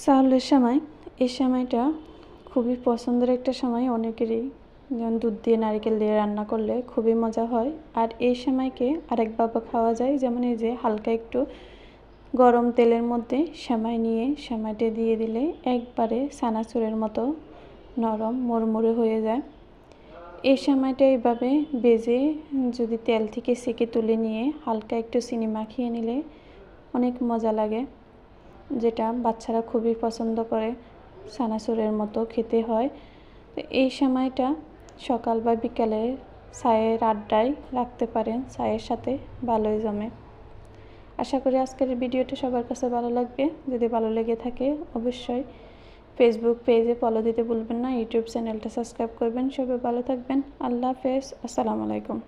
চাউলের সময় এই সময়টা খুবই পছন্দের একটা সময় অনেকেরই, যেমন দুধ দিয়ে নারকেল দিয়ে রান্না করলে খুবই মজা হয়। আর এই সময়কে আরেকভাবে খাওয়া যায়, যেমন এই যে হালকা একটু গরম তেলের মধ্যে সেমাই নিয়ে সেমাইটা দিয়ে দিলে একবারে চানাচুরের মতো নরম মুড়মুড়ে হয়ে যায়। এই সেমাইটা এইভাবে ভেজে যদি তেল থেকে সেকে তুলে নিয়ে হালকা একটু চিনি মাখিয়ে নিলে অনেক মজা লাগে, যেটা বাচ্চারা খুবই পছন্দ করে, চানাচুরের মতো খেতে হয়। তো এই সময়টা সকাল বা বিকালে চায়ের আড্ডায় রাখতে পারেন, চায়ের সাথে ভালোই জমে। আশা করি আজকের ভিডিওটা সবার কাছে ভালো লাগবে। যদি ভালো লেগে থাকে অবশ্যই ফেসবুক পেজে ফলো দিতে ভুলবেন না, ইউটিউব চ্যানেলটা সাবস্ক্রাইব করবেন। সবাই ভালো থাকবেন। আল্লাহ হাফেজ। আসসালামু আলাইকুম।